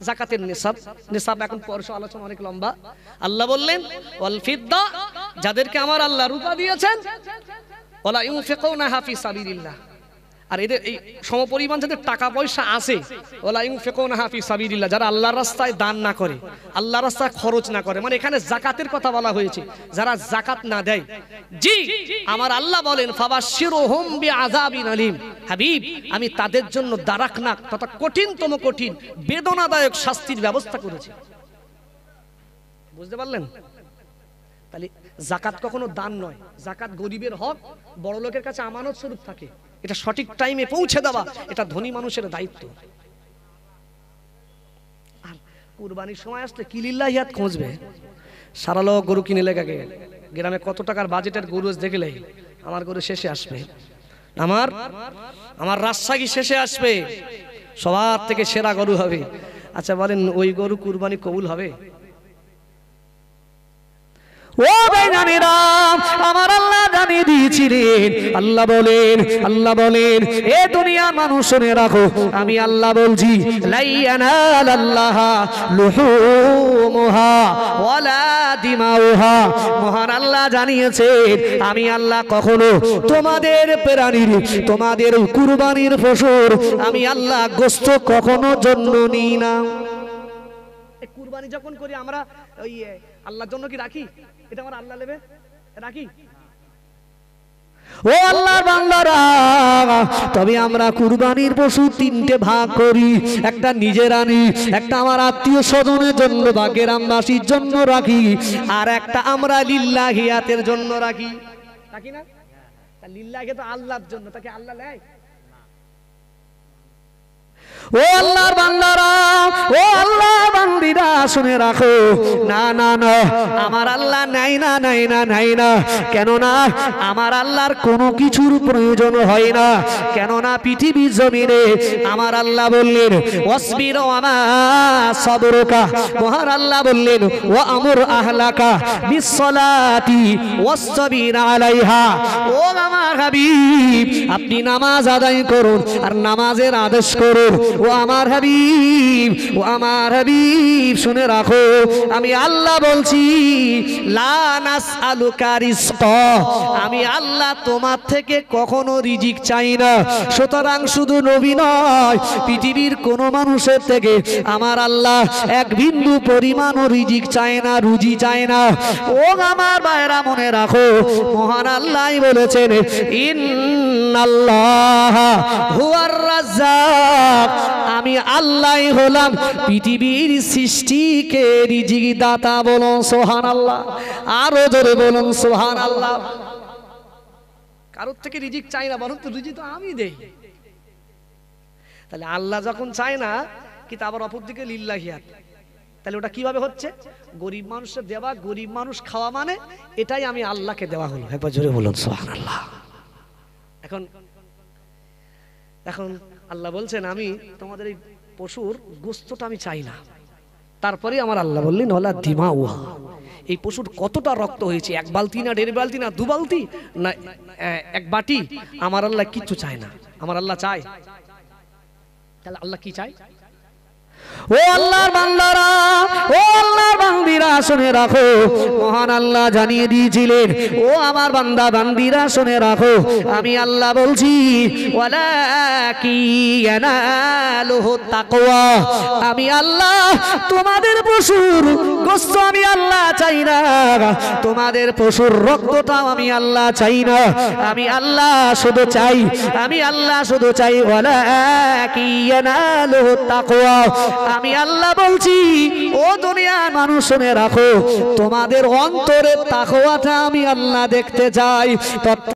যাকাতের নিসাব, নিসাব এখন পরশ আলোচনা অনেক লম্বা। আল্লাহ বললেন ওয়াল ফিদ্দা, যাদেরকে আমার আল্লাহ রূপা দিয়েছেন, ওয়ালা ইউনফিকুনাহা ফি সাবিলিল্লাহ, আর এদের এই সমপরিমাণ যাদের টাকা পয়সা আছে, ওয়ালা ইউনফিকুনাহা ফি সাবিলিল্লাহ, যারা আল্লাহর রাস্তায় দান না করে, আল্লাহর রাস্তায় খরচ না করে, মানে এখানে যাকাতের কথা বলা হয়েছে, যারা যাকাত না দেয়, জি আমার আল্লাহ বলেন ফাবাশশিরহুম বিআযাবিন আলীম, হাবিব আমি তাদের জন্য দারাকনাক তথা কঠিনতম কঠিন বেদনাদায়ক শাস্তির ব্যবস্থা করেছি। বুঝতে পারলেন? তাহলে যাকাত কখনো দান নয়, যাকাত গরিবের হক, বড় লোকের কাছে আমানত স্বরূপ থাকে, এটা সঠিক টাইমে পৌঁছে দেওয়া, এটা ধনী মানুষের দায়িত্ব। আর কুরবানির সময় আসলে কি লিল্লাহিয়াত খুঁজবে, সারা লোক গরু কিনে লেগে গ্রামে কত টাকার বাজেটের গরু দেখলে আমার গরু শেষে আসবে, আমার রাজশাহী শেষে আসবে, সবার থেকে সেরা গরু হবে। আচ্ছা বলেন ওই গরু কুরবানি কবুল হবে? ও বেঈমানেরা, আমার আল্লাহ জানিয়ে দিয়েছিলেন, আল্লাহ বলেন এ দুনিয়ার মানুষ শুনে রাখো, আমি আল্লাহ বলছি লা ইয়ানালাল্লাহা লুহুমুহা ওয়ালা দিমাউহা, মহান আল্লাহ জানিয়েছেন আমি আল্লাহ কখনো তোমাদের প্রাণীর, তোমাদের কুরবানির ফসল আমি আল্লাহ গোশত কখনো জন্য নিই না। কুরবানি যখন করি আমরা ওই আল্লাহর জন্য কি রাখি? এটা আমার আল্লাহ নেবে রাখি? ও আল্লাহর বান্দারা, তবে আমরা কুরবানির পশু 3টে ভাগ করি, একটা নিজের আনি, একটা আমার আত্মীয় স্বজনের জন্য বা গ্রামবাসীর জন্য রাখি, আর একটা আমরা লিল্লাহিয়াতের জন্য রাখি। রাখি না? তা লিল্লাহি তো আল্লাহর জন্য, তাকে আল্লাহ নেয়? ও আল্লাহর বান্দারা, ও আল্লাহর বান্দা বান্দিরা শুনে রাখো, না না না, আমার আল্লাহ নাই না নাই না নাই না। কেননা আমার আল্লাহর কোনো কিছুর প্রয়োজন হয় না। কেননা পৃথিবীর জমিনে আমার আল্লাহ বললেন ওয়াসবির ওয়ামা সাবরুকা, মহান আল্লাহ বললেন ওয়া আমুর আহলাকা বিসসালাতি ওয়াসবির আলাইহা। ও আমার হাবিব, আপনি নামাজ আদায় করুন আর নামাজের আদেশ করুন। ও আমার হাবিব, ও আমার হাবিব শুনে রাখো, আমি আল্লাহ বলছি লা নাসআলুকা রিজকা, আমি আল্লাহ তোমার থেকে কখনো রিজিক চাই না। সুতরাং শুধু নবী নয়, পৃথিবীর কোন মানুষের থেকে আমার আল্লাহ এক বিন্দু পরিমাণও রিজিক চায় না, রুজি চায় না। ও আমার ভাইরা মনে রাখো, মহান আল্লাহ বলেছেন ইন্নাল্লাহ হুয়ার রাজ্জাক, আমি আল্লাহ হলাম পৃথিবীর সৃষ্টিকে রিজিক দাতা। বলুন সুবহানাল্লাহ, আরো জোরে বলুন সুবহানাল্লাহ। কারোর থেকে রিজিক চাই না, বরং তো রিজিক তো আমি দেই। তাহলে আল্লাহ যখন চায় না, কিন্তু আবার অপর দিকে লিল্লাহিয়াত, তাহলে ওটা কিভাবে হচ্ছে? গরিব মানুষের দেওয়া, গরিব মানুষ খাওয়া, মানে এটাই আমি আল্লাহকে দেওয়া হলো। একবার জোরে বলুন সুবহানাল্লাহ। এখন আল্লাহ বলছেন আমি তোমাদের এই পশুর গোস্তটা আমি চাই না। তারপরে আমার আল্লাহ বললেন ওয়ালা দিমাউহা, এই পশুর কতটা রক্ত হয়েছে, 1 বালতি না 1.5 বালতি না 2 বালতি না 1 বাটি, আমার আল্লাহ কিচ্ছু চায় না। আমার আল্লাহ চায়, তাহলে আল্লাহ কি চায়? ও আল্লাহর বান্দারা, ও আল্লাহর বান্দিরা শুনে রাখো, মহান আল্লাহ জানিয়ে দিয়েছিলেন ও আমার বান্দা বান্দিরা শুনে রাখো, আমি আল্লাহ বলছি ওয়ালাকিয়ানালুহু তাকওয়া, আমি আল্লাহ তোমাদের পশুর গোশত আমি আল্লাহ চাই না, তোমাদের পশুর রক্তটাও আমি আল্লাহ চাই না। আমি আল্লাহ শুধু চাই, আমি আল্লাহ শুধু চাই ওয়ালাকিয়ানালুহু তাকওয়া। আমি আল্লাহ বলছি ও দুনিয়ার মানুষ শুনে রাখো, তোমাদের অন্তরের তাকওয়াটা আমি আল্লাহ দেখতে চাই।